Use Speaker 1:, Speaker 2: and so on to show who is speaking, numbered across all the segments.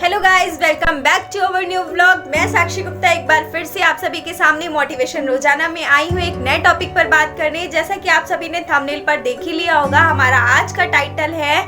Speaker 1: Hello guys, welcome back to our new vlog. मैं साक्षी गुप्ता एक बार फिर से आप सभी के सामने मोटिवेशन रोजाना में आई हूँ एक नए टॉपिक पर बात करने। जैसा कि आप सभी ने थंबनेल पर देख ही लिया होगा, हमारा आज का टाइटल है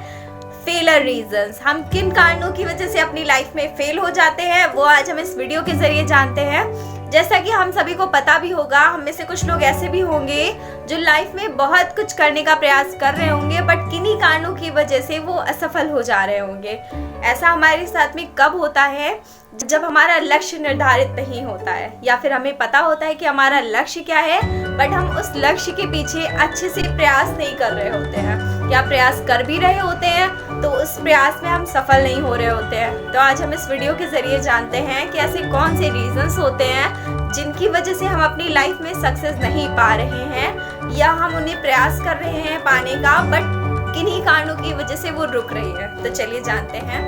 Speaker 1: फेलर रीजंस। हम किन कारणों की वजह से अपनी लाइफ में फेल हो जाते हैं वो आज हम इस वीडियो के जरिए जानते हैं। जैसा कि हम सभी को पता भी होगा, हम में से कुछ लोग ऐसे भी होंगे जो लाइफ में बहुत कुछ करने का प्रयास कर रहे होंगे, बट किन्हीं कारणों की वजह से वो असफल हो जा रहे होंगे। ऐसा हमारे साथ में कब होता है? जब हमारा लक्ष्य निर्धारित नहीं होता है, या फिर हमें पता होता है कि हमारा लक्ष्य क्या है, बट हम उस लक्ष्य के पीछे अच्छे से प्रयास नहीं कर रहे होते हैं, या प्रयास कर भी रहे होते हैं तो उस प्रयास में हम सफल नहीं हो रहे होते हैं। तो आज हम इस वीडियो के जरिए जानते हैं कि ऐसे कौन से रीजंस होते हैं जिनकी वजह से हम अपनी लाइफ में सक्सेस नहीं पा रहे हैं, या हम उन्हें प्रयास कर रहे हैं पाने का, बट किन्हीं कारणों की वजह से वो रुक रही है। तो चलिए जानते हैं।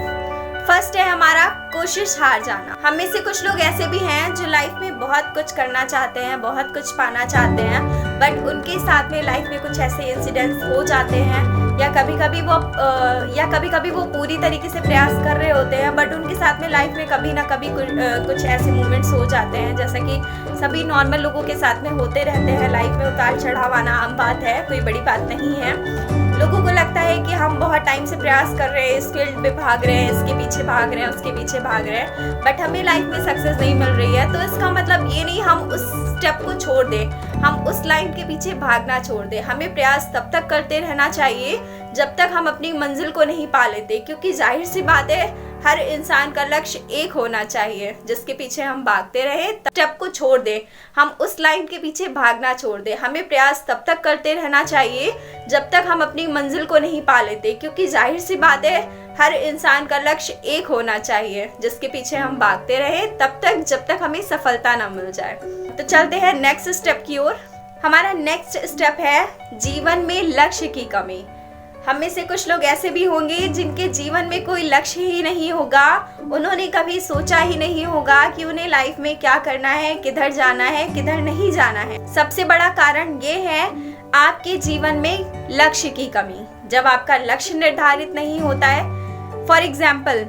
Speaker 1: फर्स्ट है हमारा कोशिश हार जाना। हम में से कुछ लोग ऐसे भी हैं जो लाइफ में बहुत कुछ करना चाहते हैं, बहुत कुछ पाना चाहते हैं, बट उनके साथ में लाइफ में कुछ ऐसे इंसिडेंट्स हो जाते हैं, या कभी कभी वो पूरी तरीके से प्रयास कर रहे होते हैं, बट उनके साथ में लाइफ में कभी ना कभी कुछ ऐसे मोमेंट्स हो जाते हैं, जैसा कि सभी नॉर्मल लोगों के साथ में होते रहते हैं। लाइफ में उतार चढ़ाव आना आम बात है, कोई बड़ी बात नहीं है। लोगों को लगता है कि हम बहुत टाइम से प्रयास कर रहे हैं, इस फील्ड में भाग रहे हैं, इसके पीछे भाग रहे हैं, उसके पीछे भाग रहे हैं, बट हमें लाइफ में सक्सेस नहीं मिल रही है। तो इसका मतलब ये नहीं हम उस स्टेप को छोड़ दें, हम उस लाइन के पीछे भागना छोड़ दें। हमें प्रयास तब तक करते रहना चाहिए जब तक हम अपनी मंजिल को नहीं पा लेते, क्योंकि जाहिर सी बात है हर इंसान का लक्ष्य एक होना चाहिए जिसके पीछे हम भागते रहे। स्टेप को छोड़ दें, हम उस लाइन के पीछे भागना छोड़ दें। हमें प्रयास तब तक करते रहना चाहिए जब तक हम अपनी मंजिल को नहीं पा लेते, क्योंकि जाहिर सी बात है हर इंसान का लक्ष्य एक होना चाहिए जिसके पीछे हम भागते रहे तब तक जब तक हमें सफलता ना मिल जाए। तो चलते हैं नेक्स्ट स्टेप की ओर। हमारा नेक्स्ट स्टेप है जीवन में लक्ष्य की कमी। हम में से कुछ लोग ऐसे भी होंगे जिनके जीवन में कोई लक्ष्य ही नहीं होगा। उन्होंने कभी सोचा ही नहीं होगा कि उन्हें लाइफ में क्या करना है, किधर जाना है, किधर नहीं जाना है। सबसे बड़ा कारण ये है आपके जीवन में लक्ष्य की कमी। जब आपका लक्ष्य निर्धारित नहीं होता है, फॉर एग्जाम्पल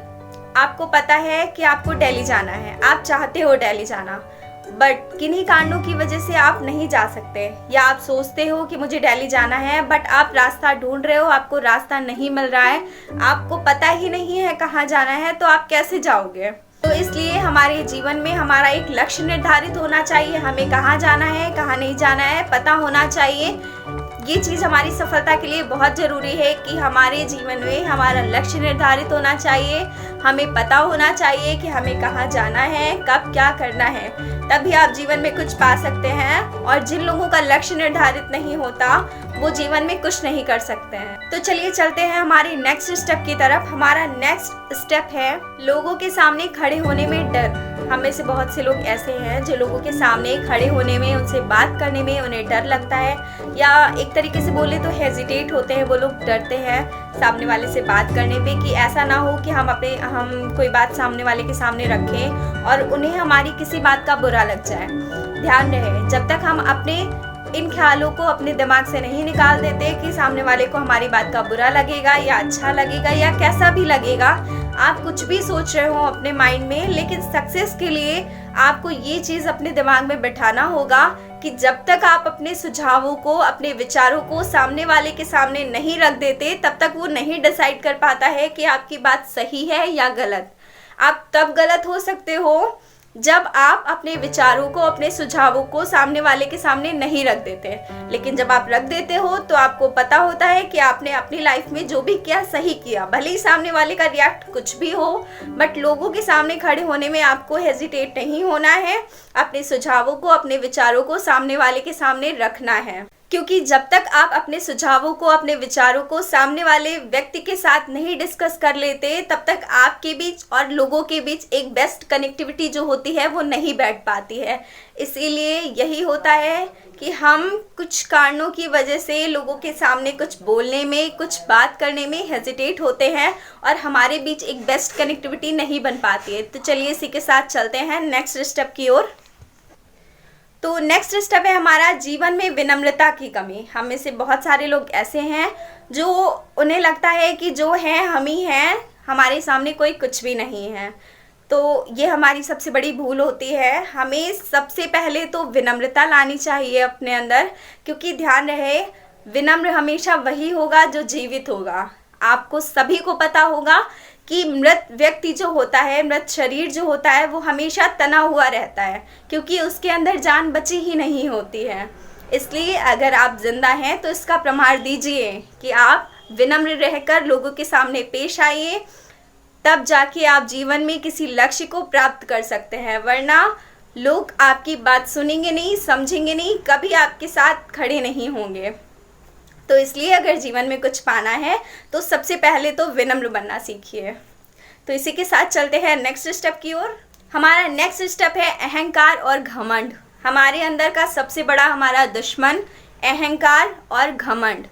Speaker 1: आपको पता है कि आपको दिल्ली जाना है, आप चाहते हो दिल्ली जाना, बट किन्हीं कारणों की वजह से आप नहीं जा सकते, या आप सोचते हो कि मुझे दिल्ली जाना है, बट आप रास्ता ढूंढ रहे हो, आपको रास्ता नहीं मिल रहा है, आपको पता ही नहीं है कहाँ जाना है, तो आप कैसे जाओगे? तो इसलिए हमारे जीवन में हमारा एक लक्ष्य निर्धारित होना चाहिए। हमें कहाँ जाना है, कहाँ नहीं जाना है पता होना चाहिए। ये चीज़ हमारी सफलता के लिए बहुत ज़रूरी है कि हमारे जीवन में हमारा लक्ष्य निर्धारित होना चाहिए। हमें पता होना चाहिए कि हमें कहाँ जाना है, कब क्या करना है, तभी आप जीवन में कुछ पा सकते हैं। और जिन लोगों का लक्ष्य निर्धारित नहीं होता वो जीवन में कुछ नहीं कर सकते हैं। तो चलिए चलते हैं हमारे नेक्स्ट स्टेप की तरफ। हमारा नेक्स्ट स्टेप है लोगों के सामने खड़े होने में डर। हम में से बहुत से लोग ऐसे हैं जो लोगों के सामने खड़े होने में, उनसे बात करने में उन्हें डर लगता है, या एक तरीके से बोले तो हेजिटेट होते हैं। वो लोग डरते हैं सामने वाले से बात करने पे कि ऐसा ना हो कि हम कोई बात सामने वाले के सामने रखें और उन्हें हमारी किसी बात का बुरा लग जाए। ध्यान रहे, जब तक हम अपने इन ख्यालों को अपने दिमाग से नहीं निकाल देते कि सामने वाले को हमारी बात का बुरा लगेगा या अच्छा लगेगा या कैसा भी लगेगा, आप कुछ भी सोच रहे हो अपने माइंड में, लेकिन सक्सेस के लिए आपको ये चीज़ अपने दिमाग में बिठाना होगा कि जब तक आप अपने सुझावों को, अपने विचारों को सामने वाले के सामने नहीं रख देते, तब तक वो नहीं डिसाइड कर पाता है कि आपकी बात सही है या गलत। आप तब गलत हो सकते हो जब आप अपने विचारों को, अपने सुझावों को सामने वाले के सामने नहीं रख देते। लेकिन जब आप रख देते हो तो आपको पता होता है कि आपने अपनी लाइफ में जो भी किया सही किया। भले ही सामने वाले का रिएक्ट कुछ भी हो, बट लोगों के सामने खड़े होने में आपको हेजिटेट नहीं होना है। अपने सुझावों को, अपने विचारों को सामने वाले के सामने रखना है, क्योंकि जब तक आप अपने सुझावों को, अपने विचारों को सामने वाले व्यक्ति के साथ नहीं डिस्कस कर लेते, तब तक आपके बीच और लोगों के बीच एक बेस्ट कनेक्टिविटी जो होती है वो नहीं बैठ पाती है। इसीलिए यही होता है कि हम कुछ कारणों की वजह से लोगों के सामने कुछ बोलने में, कुछ बात करने में हेजिटेट होते हैं और हमारे बीच एक बेस्ट कनेक्टिविटी नहीं बन पाती है। तो चलिए इसी के साथ चलते हैं नेक्स्ट स्टेप की ओर। तो नेक्स्ट स्टेप है हमारा जीवन में विनम्रता की कमी। हम में से बहुत सारे लोग ऐसे हैं जो उन्हें लगता है कि जो है हम ही हैं, हमारे सामने कोई कुछ भी नहीं है। तो ये हमारी सबसे बड़ी भूल होती है। हमें सबसे पहले तो विनम्रता लानी चाहिए अपने अंदर, क्योंकि ध्यान रहे विनम्र हमेशा वही होगा जो जीवित होगा। आपको सभी को पता होगा कि मृत व्यक्ति जो होता है, मृत शरीर जो होता है, वो हमेशा तना हुआ रहता है, क्योंकि उसके अंदर जान बची ही नहीं होती है। इसलिए अगर आप जिंदा हैं तो इसका प्रमाण दीजिए कि आप विनम्र रहकर लोगों के सामने पेश आइए, तब जाके आप जीवन में किसी लक्ष्य को प्राप्त कर सकते हैं। वरना लोग आपकी बात सुनेंगे नहीं, समझेंगे नहीं, कभी आपके साथ खड़े नहीं होंगे। तो इसलिए अगर जीवन में कुछ पाना है तो सबसे पहले तो विनम्र बनना सीखिए। तो इसी के साथ चलते हैं नेक्स्ट स्टेप की ओर। हमारा नेक्स्ट स्टेप है अहंकार और घमंड। हमारे अंदर का सबसे बड़ा हमारा दुश्मन अहंकार और घमंड।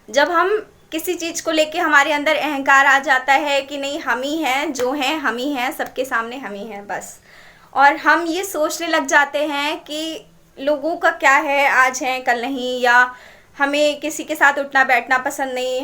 Speaker 1: जब हम किसी चीज़ को लेके हमारे अंदर अहंकार आ जाता है कि नहीं हम ही हैं, जो हैं हम ही हैं, सबके सामने हम ही हैं बस, और हम ये सोचने लग जाते हैं कि लोगों का क्या है, आज हैं कल नहीं, या हमें किसी के साथ उठना बैठना पसंद नहीं।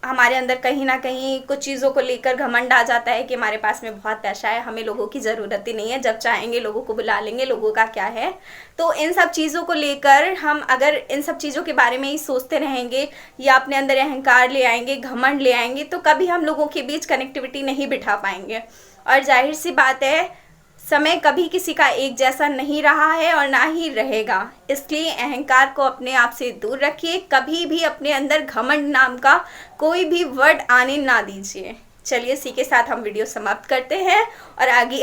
Speaker 1: हमारे अंदर कहीं ना कहीं कुछ चीज़ों को लेकर घमंड आ जाता है कि हमारे पास में बहुत पैसा है, हमें लोगों की ज़रूरत ही नहीं है, जब चाहेंगे लोगों को बुला लेंगे, लोगों का क्या है। तो इन सब चीज़ों को लेकर हम अगर इन सब चीज़ों के बारे में ही सोचते रहेंगे या अपने अंदर अहंकार ले आएंगे, घमंड ले आएंगे, तो कभी हम लोगों के बीच कनेक्टिविटी नहीं बिठा पाएंगे। और जाहिर सी बात है, समय कभी किसी का एक जैसा नहीं रहा है और ना ही रहेगा। इसलिए अहंकार को अपने आप से दूर रखिए, कभी भी अपने अंदर घमंड नाम का कोई भी वर्ड आने ना दीजिए। चलिए इसी के साथ हम वीडियो समाप्त करते हैं। और आगे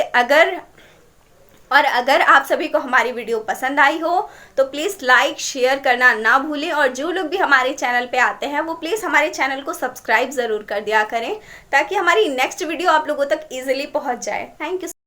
Speaker 1: अगर आप सभी को हमारी वीडियो पसंद आई हो तो प्लीज़ लाइक शेयर करना ना भूलें, और जो लोग भी हमारे चैनल पे आते हैं वो प्लीज़ हमारे चैनल को सब्सक्राइब ज़रूर कर दिया करें, ताकि हमारी नेक्स्ट वीडियो आप लोगों तक ईजिली पहुंच जाए। Thank you.